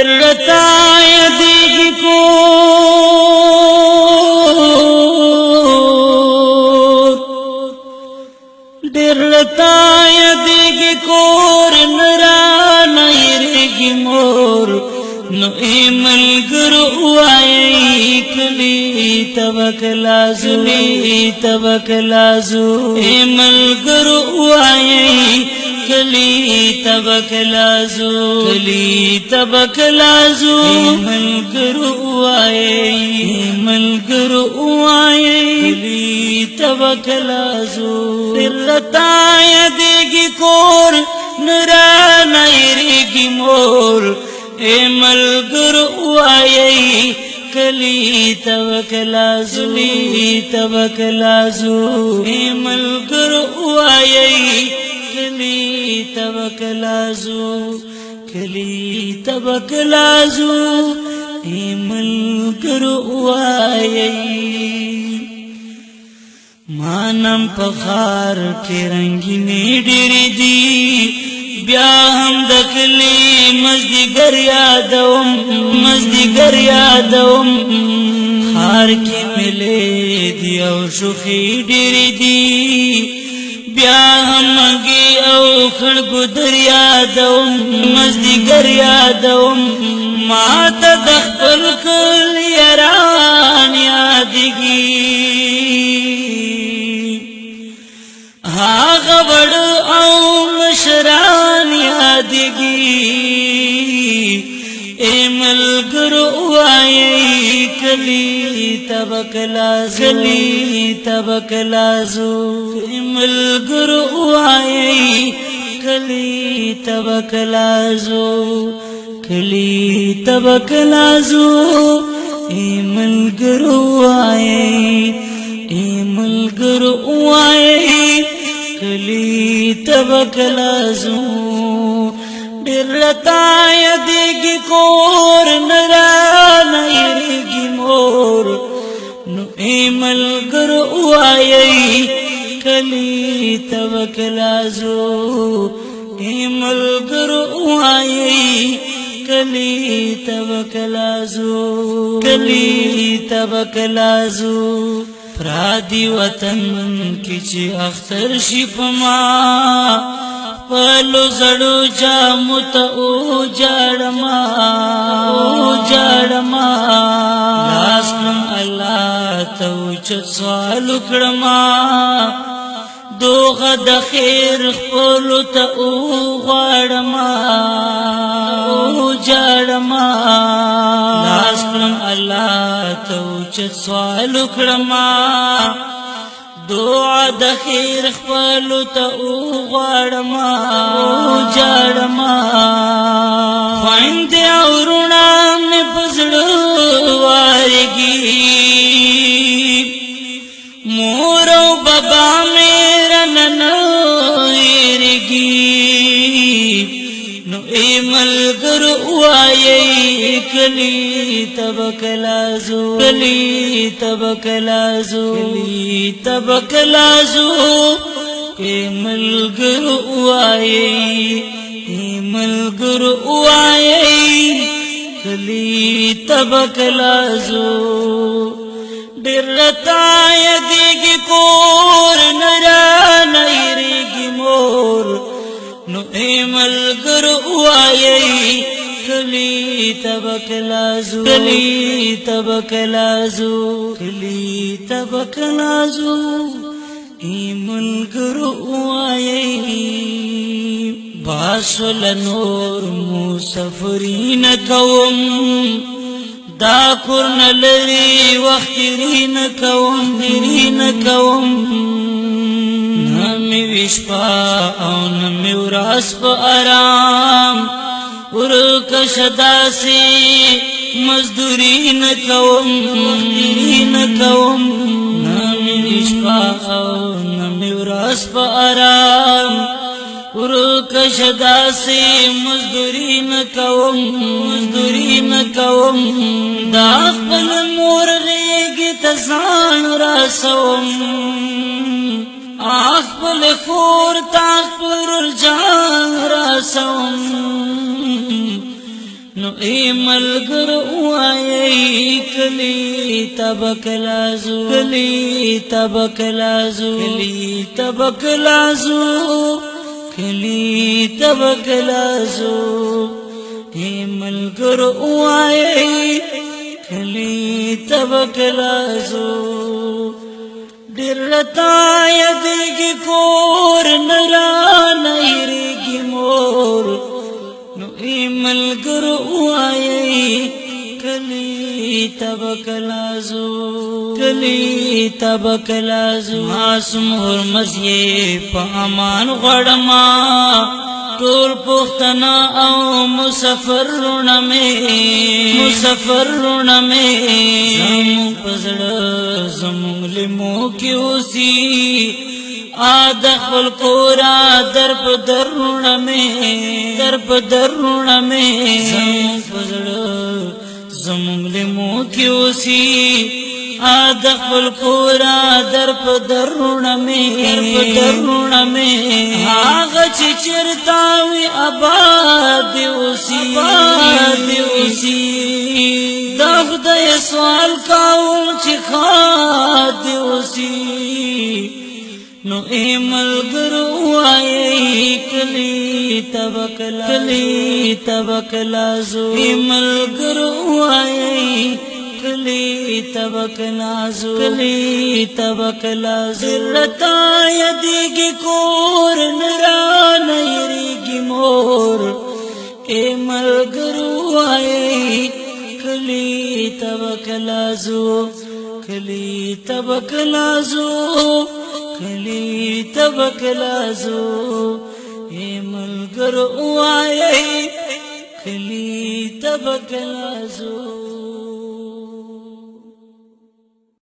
ډېر رتا یادېږي کور ډېر رتا یادېږي کور نه رانه هېرېږي مور نو ای ملګرو ووایئ کلي ته به کله ځو ای ملګرو ووایئ کلی تبکلازو ملګرو وایي کلی تبکلازو رتا یادېږي کور نه رانه هېرېږي مور ای ملګرو وایئ کلی تبکلازو ای ملګرو وایئ کلی تبکلازو ای ملګرو وایئ مانم پخار کې رنگینې ډېرې دي بیا هم د کلی مزدګر یادوم خار کې ملې دي او شوخي ډېرې دي بیا هم مګي او خړګو یادوم مزدګر یادوم ما ته د خپل کلی یاران یادېږي هغه وړ او مشران یادېږي ای ملګرو وایئ کلی تبکلازو ای ملګرو وایئ کلی تبکلازو ای ملګرو وایئ کلی تبکلازو ډېر رتا یادېږي کور نه رانه هېرېږي مور نو ای ملګرو وایئ کلی تبکلازو ای ملګرو وایئ کلی تبکلازو پرادی وطن کی چې اختر شي پما پلو زړو جامو ته او جاړما لاس کړم الله ته چې سوال کړما دوغه د خیر خپل ته او غواړما لاس کړم الله ته چې سوال کړما دعا د خیر خپل ته او غواړما خویندې او وروڼه مې په زړه وارېږي مور او بابا مې رانه نه هېرېږي نو ای ملګرو وایئ کلی تبکلازو ای ملګرو وایئ کلی تبکلازو ډېر رتا یادېږي کور نه رانه هېرېږي مور نو ای ملګرو وایئ کلی تبکلازو ای ملګرو وایئ باسل نور مسافرین کوم دا کور نه لري وخترین کوم نمی وشپا او نمی وراس په آرام ورکش داسي مزدوری نکوم نمی وشپا او نمی وراس په آرام ورکش داسي مزدوری نکوم دا خپل مور غېږې ته ځان رسوم خپل کور ته خپل جان رسوم نو ای ملګر وای کلی تبکلازو کلی تبکلازو کلی تبکلازو کلی تبکلازو ای ملګر وای کلی تبکلازو ډیر رتا یدګی کور نرا نېریږي مور نو ای ملګر وای کلی تبکلازو کلی تبکلازو معصوم هرمزی په امان غړما ټول پختنا او مسافر رونه مې زمون پزړه زمون لمو کې اوسي آد خپل کورا در په درونه مې زمون پزړه زمون لمو کې اوسي آد خپل کورا در په درونه مې هغه چې چرتاوي آباد اوسي دا خدای سوال کوم چې خاد اوسي نو ای ملګر وای کلی تبکلازو ای ملګر وای کلی تبکلازو رتا یدګی کور نرا نېریږي مور ای ملګر وای کلی تبکلازو کلی تبکلازو ای ملګر وای کلی تبکلازو